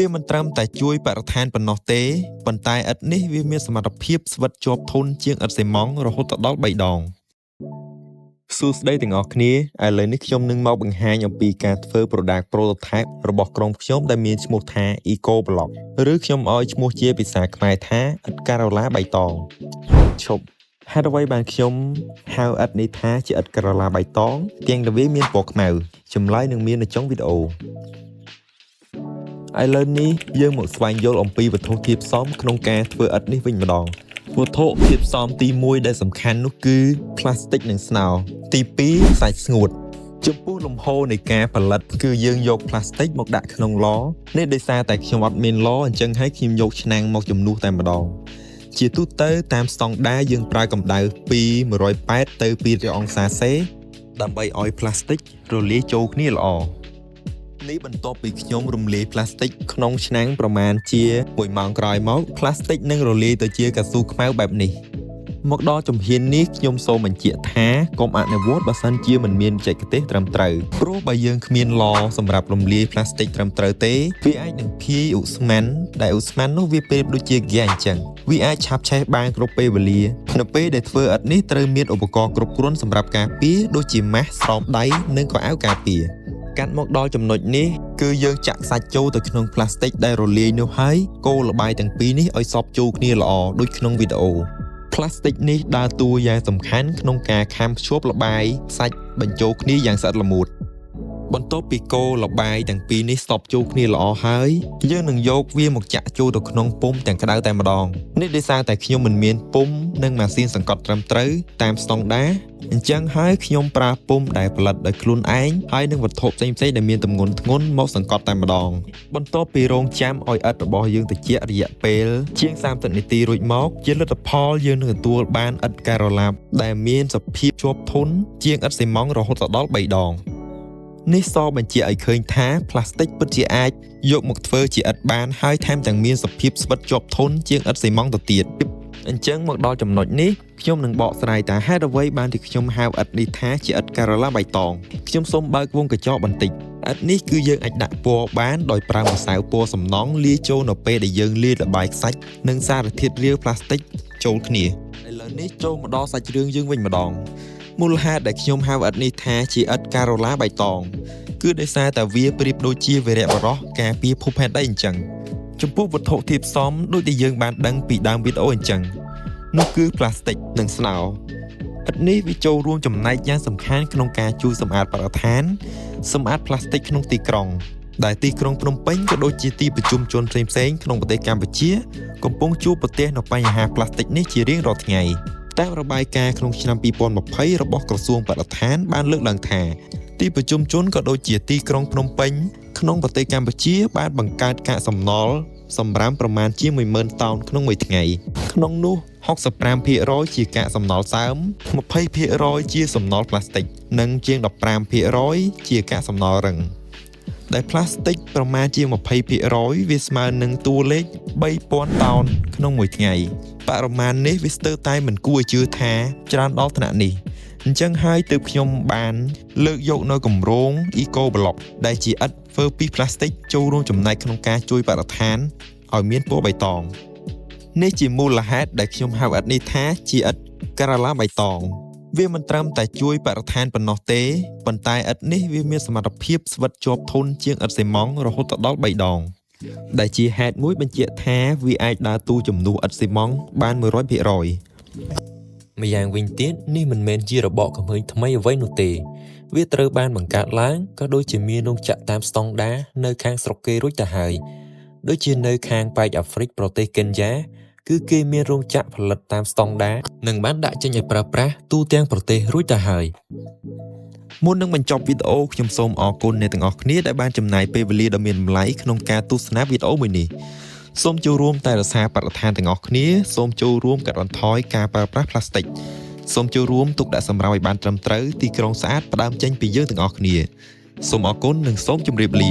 វាមិនត្រឹមតែជួយបរិស្ថានប៉ុណ្ណោះទេប៉ុន្តែឥដ្ឋនេះវាមានសមត្ថភាពស្វិតជាប់ធន់ជាងឥដ្ឋសីម៉ង់រហូតដល់3ដងសួស្តីទាំងអស់គ្នាឥឡូវនេះខ្ញុំនឹងមកបង្ហាញអំពីការធ្វើ product prototype របស់ក្រុមខ្ញុំដែលមានឈ្មោះថា Eco Block ឬខ្ញុំឲ្យឈ្មោះជាភាសាខ្មែរថាឥដ្ឋការ៉ូឡាបៃតងឈប់ហេតុអ្វីបានខ្ញុំហៅឥដ្ឋនេះថាជាឥដ្ឋការ៉ូឡាបៃតងទាំងដែលវាមានពណ៌ខ្មៅចម្លើយនឹងមាននៅក្នុងវីដេអូឥឡូវនេះយើងមកស្វែងយល់អំពីវត្ថុធាតុផ្សំក្នុងការធ្វើឥដ្ឋនេះវិញម្ដងវត្ថុធាតុផ្សំទី1ដែលសំខាន់នោះគឺផ្លាស្ទិកនិងស្នោទី2សាច់ស្ងួតចំពោះលំហូរនៃការផលិតគឺយើងយកផ្លាស្ទិកមកដាក់ក្នុងឡនេះដោយសារតែខ្ញុំអត់មានឡអញ្ចឹងហើយខ្ញុំយកឆ្នាំងមកជំនួសតែម្ដងជាទូទៅតាមស្តង់ដារយើងប្រើកម្ដៅពី180ទៅ200អង្សាសេដើម្បីឲ្យផ្លាស្ទិករលាយចូលគ្នាល្អនេះបន្ទាប់ពីខ្ញុំរំលាយផ្លាស្ទិកក្នុងឆ្នាំងប្រមាណជា1ម៉ោងក្រោយមកផ្លាស្ទិកនឹងរលាយទៅជាកៅស៊ូខ្មៅបែបនេះមកដល់ជំហាននេះខ្ញុំសូមបញ្ជាក់ថាកុំអនុវត្តបើសិនជាមិនមានបច្ចេកទេសត្រឹមត្រូវព្រោះបើយើងគ្មានឡសម្រាប់រំលាយផ្លាស្ទិកត្រឹមត្រូវទេវាអាចនឹងភាយឧស្ម័នដែលឧស្ម័ននោះវាប្រៀបដូចជាហ្គាសអញ្ចឹងវាអាចឆាបឆេះបានគ្រប់ពេលវេលានៅពេលដែលធ្វើឥដ្ឋនេះត្រូវមានឧបករណ៍គ្រប់គ្រាន់សម្រាប់ការពារដូចជាម៉ាស់ស្រោមដៃនិងក៏អាវការពារកាត់មកដល់ចំណុចនេះគឺយើងចាក់សាច់ចូលទៅក្នុងផ្លាស្ទិកដែលរលាយនោះហើយកូរល្បាយទាំងពីរនេះឲ្យសព្វចូលគ្នាល្អដូចក្នុងវីដេអូផ្លាស្ទិកនេះដើរតួយ៉ាងសំខាន់ក្នុងការខាំភ្ជាប់ល្បាយសាច់បញ្ចូលគ្នាយ៉ាងស្អិតល្មួតបន្ទាប់ពីកូរល្បាយទាំងពីរនេះសព្វចូលគ្នាល្អហើយយើងនឹងយកវាមកចាក់ចូលទៅក្នុងពុម្ពទាំងក្តៅតែម្ដងនេះដោយសារតែខ្ញុំមិនមានពុម្ពនិងម៉ាស៊ីនសង្កត់ត្រឹមត្រូវតាមស្តង់ដារអញ្ចឹងហើយខ្ញុំប្រើពុម្ពដែលផលិតដោយខ្លួនឯងហើយនឹងវត្ថុផ្សេងៗដែលមានទម្ងន់ធ្ងន់មកសង្កត់តែម្ដងបន្ទាប់ពីរងចាំឲ្យឥដ្ឋរបស់យើងត្រជាក់រយៈពេលជាង30នាទីរួចមកជាលទ្ធផលយើងនឹងទទួលបានឥដ្ឋការ៉ូឡាដែលមានសភាពជាប់ធន់ជាងឥដ្ឋសីម៉ង់រហូតដល់3ដងនេះសបញ្ជាក់ឲ្យឃើញថាផ្លាស្ទិកពិតជាអាចយកមកធ្វើជាឥដ្ឋបានហើយថែមទាំងមានសភាពស្វិតជាប់ធន់ជាងឥដ្ឋសីម៉ង់ទៅទៀតអញ្ចឹងមកដល់ចំណុចនេះខ្ញុំនឹងបកស្រាយថាហេតុអ្វីបានជាខ្ញុំហៅឥដ្ឋនេះថាជាឥដ្ឋការ៉ូឡាបៃតងខ្ញុំសូមបើកវងកញ្ចក់បន្តិចឥដ្ឋនេះគឺយើងអាចដាក់ពណ៌បានដោយប្រើម្សៅពណ៌សំណង់លាយចូលនៅពេលដែលយើងលាយល្បាយខ្សាច់និងសារធាតុរាវផ្លាស្ទិកចូលគ្នាឥឡូវនេះចូលមកដល់សាច់រឿងយើងវិញម្ដងមូលហេតុដែលខ្ញុំហៅឥដ្ឋនេះថាជាឥដ្ឋការ៉ូឡាបៃតងគឺដោយសារតែវាប្រៀបដូចជាវីរៈបរោះការពារភពផែនដីអញ្ចឹងចំពោះវត្ថុធាតុផ្សំដូចដែលយើងបានដឹងពីដើមវីដេអូអញ្ចឹងនោះគឺផ្លាស្ទិកនិងស្នោឥដ្ឋនេះវាចូលរួមចំណែកយ៉ាងសំខាន់ក្នុងការជួយសម្អាតបរិស្ថានសម្អាតផ្លាស្ទិកក្នុងទីក្រុងដែលទីក្រុងភ្នំពេញក៏ដូចជាទីប្រជុំជនផ្សេងៗក្នុងប្រទេសកម្ពុជាកំពុងជួបប្រទះនូវបញ្ហាផ្លាស្ទិកនេះជារៀងរាល់ថ្ងៃតាមរបាយការណ៍ក្នុងឆ្នាំ2020របស់ក្រសួងបរិស្ថានបានលើកឡើងថាទីប្រជុំជនក៏ដូចជាទីក្រុងភ្នំពេញក្នុងប្រទេសកម្ពុជាបានបង្កើតកាកសំណល់សម្រាមប្រមាណជា 10000 តោនក្នុងមួយថ្ងៃក្នុងនោះ 65% ជាកាកសំណល់សើម 20% ជាសំណល់ផ្លាស្ទិកនិងជាង 15% ជាកាកសំណល់រឹងដែលផ្លាស្ទិកប្រមាណជា 20% វាស្មើនឹងតួលេខ 3000 តោនក្នុងមួយថ្ងៃបរិមាណនេះវាស្ទើរតែមិនគួរឲ្យជឿថាច្រើនដល់ថ្នាក់នេះអញ្ចឹងហើយទើបខ្ញុំបានលើកយកនៅគម្រោង Eco Block ដែលជាឥដ្ឋធ្វើពីផ្លាស្ទិកចូលរួមចំណែកក្នុងការជួយបរិស្ថានឲ្យមានពណ៌បៃតងនេះជាមូលហេតុដែលខ្ញុំហៅឥដ្ឋនេះថាជាឥដ្ឋការ៉ូឡាបៃតងវាមិនត្រឹមតែជួយបរិស្ថានប៉ុណ្ណោះទេប៉ុន្តែឥដ្ឋនេះវាមានសមត្ថភាពស្វិតជាប់ធន់ជាងឥដ្ឋសីម៉ង់រហូតដល់3ដងដែលជាហេតុមួយបញ្ជាក់ថាវាអាចដើរតួជំនួសឥដ្ឋសីម៉ង់បាន 100% ម្យ៉ាងវិញទៀតនេះមិនមែនជារបបកំហើញថ្មីអ្វីនោះទេវាត្រូវបានបង្កើតឡើងក៏ដូចជាមានរោងចក្រតាមស្តង់ដារនៅខាងស្រុកគេរួចទៅហើយដូចជានៅខាងប៉ែកអាហ្វ្រិកប្រទេសកេនយ៉ាគឺគេមានរោងចក្រផលិតតាមស្តង់ដារនិងបានដាក់ចេញឲ្យប្រើប្រាស់ទូទាំងប្រទេសរួចទៅហើយមុននឹងបញ្ចប់វីដេអូខ្ញុំសូមអរគុណអ្នកទាំងអស់គ្នាដែលបានចំណាយពេលវេលាដ៏មានតម្លៃក្នុងការទស្សនាវីដេអូមួយនេះសូមចូលរួមតែរក្សាបរិស្ថានទាំងអស់គ្នាសូមចូលរួមកាត់បន្ថយការប្រើប្រាស់ផ្លាស្ទិកសូមចូលរួមទុកដាក់សម្រាប់ឲ្យបានត្រឹមត្រូវទីក្រុងស្អាតផ្ដើមចេញពីយើងទាំងអស់គ្នាសូមអរគុណនិងសូមជម្រាបលា